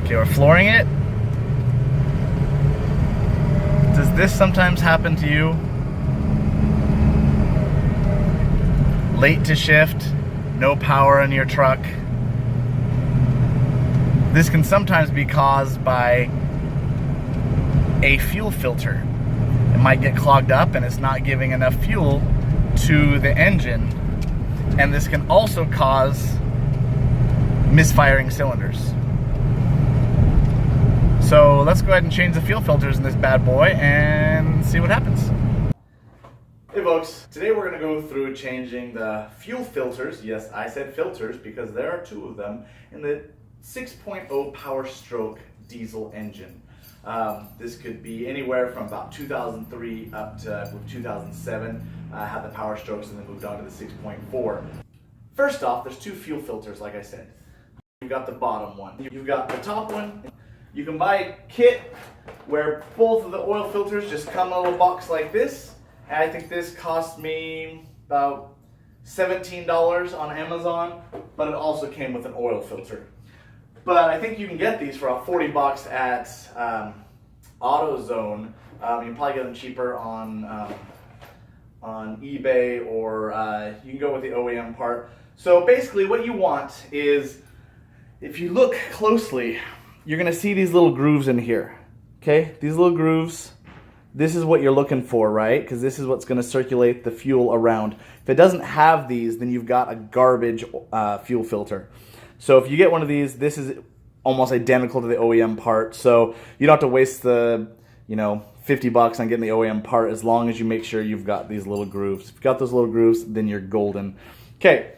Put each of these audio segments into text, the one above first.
Okay, we're flooring it. Does this sometimes happen to you? Late to shift, no power in your truck. This can sometimes be caused by a fuel filter. It might get clogged up and it's not giving enough fuel to the engine. And this can also cause misfiring cylinders. So let's go ahead and change the fuel filters in this bad boy and see what happens. Hey folks, today we're going to go through changing the fuel filters. Yes, I said filters because there are two of them in the 6.0 Powerstroke diesel engine. This could be anywhere from about 2003 up to 2007. Had the Powerstrokes and then moved on to the 6.4. First off, there's two fuel filters, like I said. You've got the bottom one. You've got the top one. You can buy a kit where both of the oil filters just come in a little box like this. And I think this cost me about $17 on Amazon, but it also came with an oil filter. But I think you can get these for about 40 bucks at AutoZone. You can probably get them cheaper on eBay, or you can go with the OEM part. So basically what you want is, if you look closely, you're going to see these little grooves in here. Okay, these little grooves, this is what you're looking for, right? Because this is what's going to circulate the fuel around. If it doesn't have these, then you've got a garbage fuel filter. So if you get one of these, this is almost identical to the OEM part. So you don't have to waste the, 50 bucks on getting the OEM part, as long as you make sure you've got these little grooves. If you've got those little grooves, then you're golden. Okay.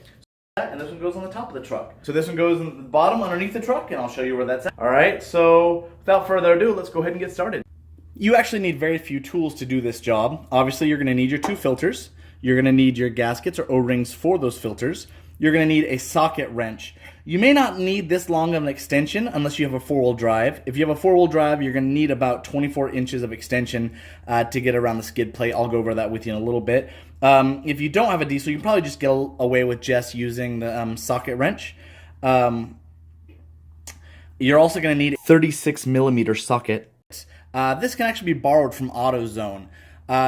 And this one goes on the top of the truck. So this one goes in the bottom underneath the truck, and I'll show you where that's at. All right, so without further ado, let's go ahead and get started. You actually need very few tools to do this job. Obviously, you're going to need your two filters. You're going to need your gaskets or O-rings for those filters. You're going to need a socket wrench. You may not need this long of an extension unless you have a four-wheel drive. If you have a four-wheel drive, you're going to need about 24 inches of extension to get around the skid plate. I'll go over that with you in a little bit. If you don't have a diesel, you can probably just get away with just using the socket wrench. You're also going to need a 36 millimeter socket. This can actually be borrowed from AutoZone.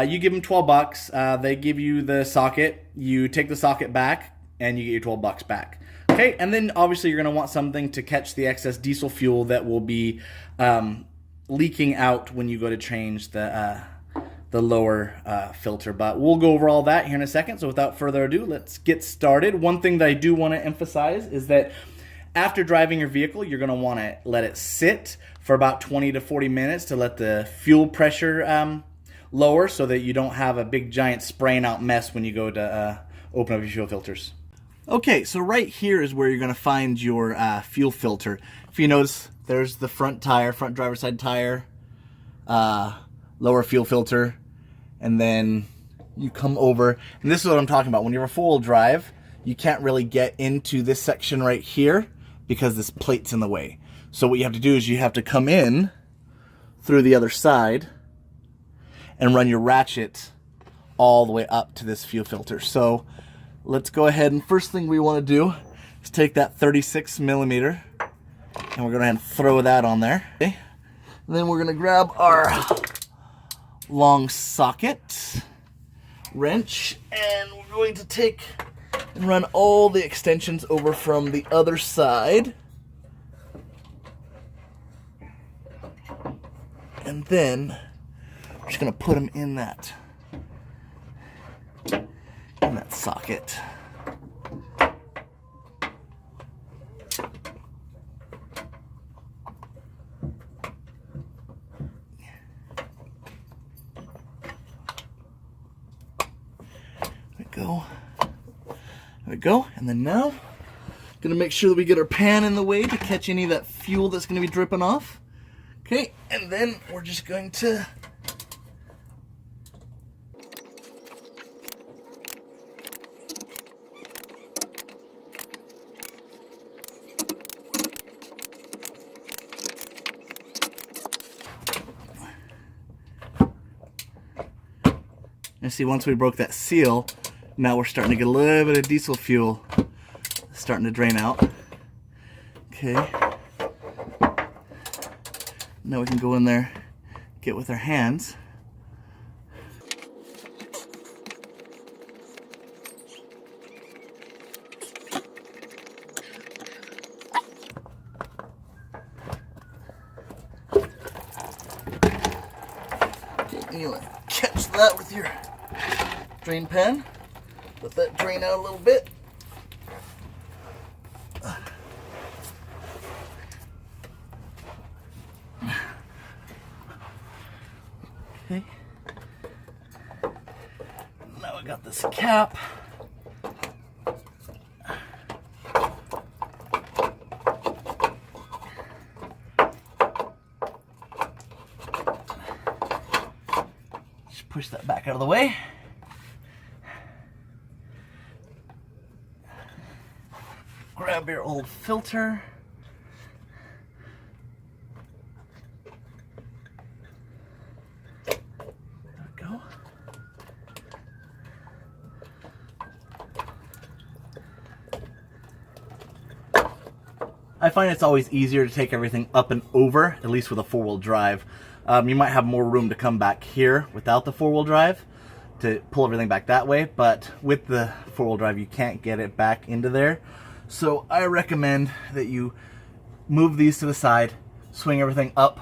You give them 12 bucks. They give you the socket. You take the socket back, and you get your 12 bucks back. Okay, and then obviously you're going to want something to catch the excess diesel fuel that will be leaking out when you go to change the lower filter. But we'll go over all that here in a second. So without further ado, let's get started. One thing that I do want to emphasize is that after driving your vehicle, you're going to want to let it sit for about 20 to 40 minutes to let the fuel pressure lower, so that you don't have a big giant spraying out mess when you go to open up your fuel filters. Okay, so right here is where you're going to find your fuel filter. If you notice, there's the front tire, front driver's side tire, lower fuel filter, and then you come over, and this is what I'm talking about. When you have a four-wheel drive, you can't really get into this section right here because this plate's in the way. So what you have to do is you have to come in through the other side and run your ratchet all the way up to this fuel filter. So let's go ahead, and first thing we want to do is take that 36 millimeter, and we're going to and throw that on there. Okay. And then we're going to grab our long socket wrench, and we're going to take and run all the extensions over from the other side. And then we're just going to put them in that socket. There we go. And then now, gonna make sure that we get our pan in the way to catch any of that fuel that's gonna be dripping off. Okay, and then we're just going to and see, once we broke that seal, now we're starting to get a little bit of diesel fuel starting to drain out. Okay. Now we can go in there, get with our hands. You catch that with your drain pen. Let that drain out a little bit. Okay. Now I got this cap. Just push that back out of the way. Grab your old filter. There we go. I find it's always easier to take everything up and over, at least with a four-wheel drive. You might have more room to come back here without the four-wheel drive to pull everything back that way, but with the four-wheel drive you can't get it back into there. So I recommend that you move these to the side, swing everything up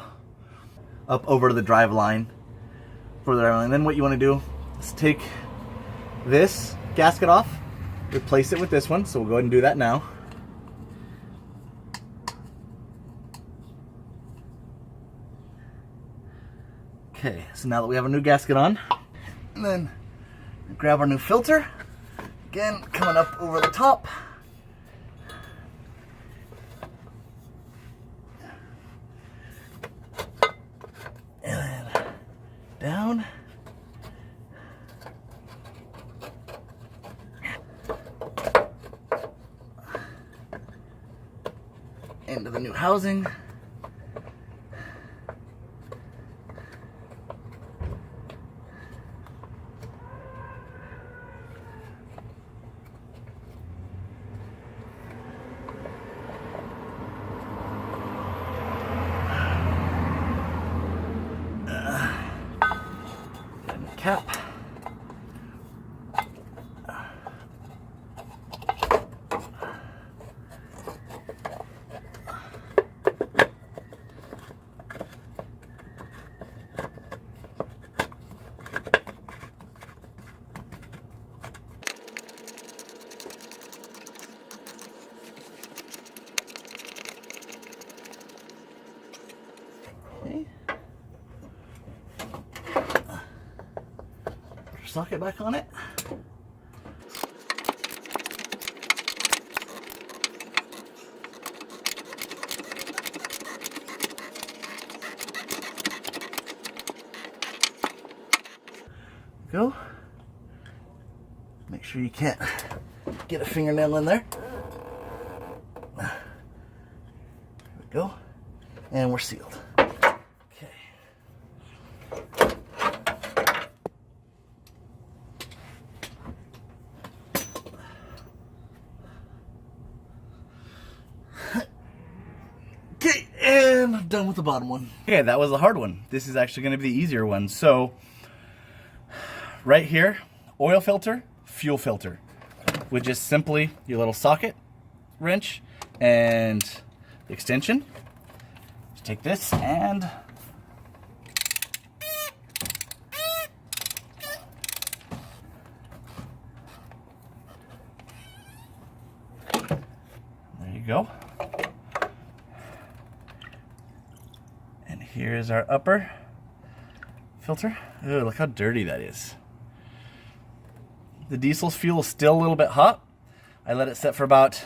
over to the drive line, And then what you want to do is take this gasket off, replace it with this one. So we'll go ahead and do that now. Okay, so now that we have a new gasket on, and then grab our new filter, again coming up over the top. And then down. Into the new housing. Cap. Okay. Socket back on it. Go. Make sure you can't get a fingernail in there. There we go. And we're sealed. Okay, and I'm done with the bottom one. Okay, that was the hard one. This is actually going to be the easier one. So, right here, oil filter, fuel filter, with just simply your little socket wrench and the extension. Just take this and there you go. Here's our upper filter. Oh, look how dirty that is. The diesel's fuel is still a little bit hot. I let it set for about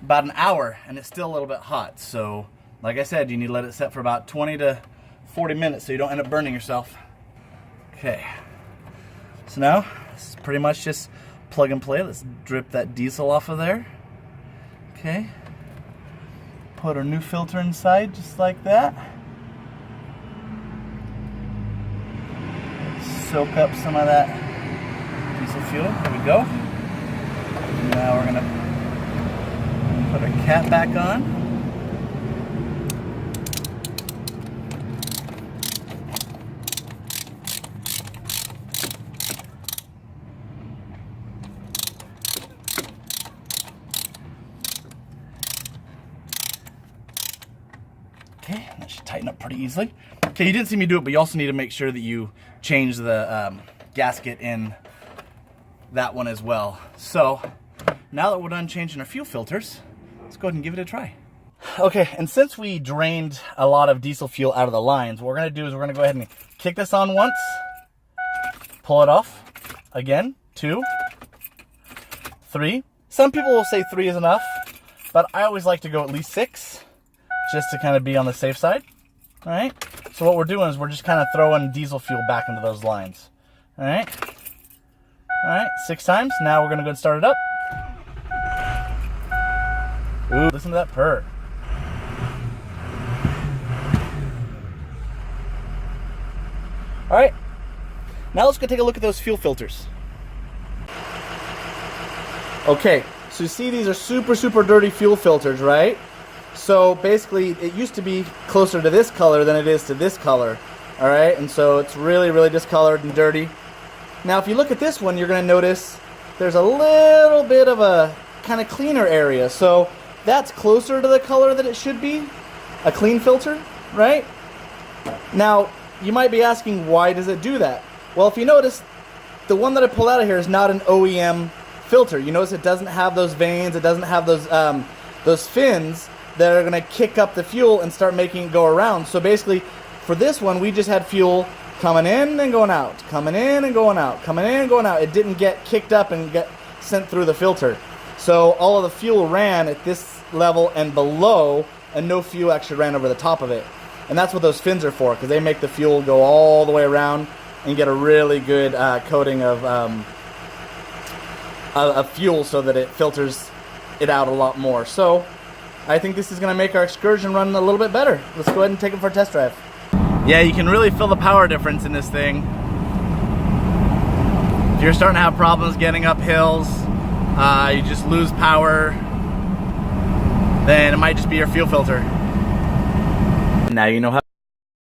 an hour and it's still a little bit hot. So, like I said, you need to let it set for about 20 to 40 minutes so you don't end up burning yourself. Okay. So now, this is pretty much just plug and play. Let's drip that diesel off of there. Okay. Put our new filter inside just like that. Soak up some of that diesel fuel. There we go. Now we're gonna put our cap back on. Okay, that should tighten up pretty easily. Okay, you didn't see me do it, but you also need to make sure that you change the gasket in that one as well. So now that we're done changing our fuel filters, let's go ahead and give it a try. Okay, and since we drained a lot of diesel fuel out of the lines, what we're gonna do is we're gonna go ahead and kick this on once, pull it off, again, 2, 3. Some people will say 3 is enough, but I always like to go at least 6, just to kind of be on the safe side. All right, so what we're doing is we're just kind of throwing diesel fuel back into those lines. All right, 6 times. Now we're gonna go and start it up. Ooh, listen to that purr. All right, now let's go take a look at those fuel filters. Okay, so you see these are super dirty fuel filters, right? So basically it used to be closer to this color than it is to this color, all right? And so it's really discolored and dirty. Now if you look at this one, you're gonna notice there's a little bit of a kind of cleaner area. So that's closer to the color that it should be, a clean filter, right? Now, you might be asking, why does it do that? Well, if you notice, the one that I pulled out of here is not an OEM filter. You notice it doesn't have those vanes, it doesn't have those fins that are gonna kick up the fuel and start making it go around. So basically, for this one, we just had fuel coming in and going out, coming in and going out, coming in and going out. It didn't get kicked up and get sent through the filter. So all of the fuel ran at this level and below, and no fuel actually ran over the top of it. And that's what those fins are for, because they make the fuel go all the way around and get a really good coating of fuel so that it filters it out a lot more. So I think this is going to make our excursion run a little bit better. Let's go ahead and take it for a test drive. Yeah, you can really feel the power difference in this thing. If you're starting to have problems getting up hills, you just lose power, then it might just be your fuel filter. Now you know how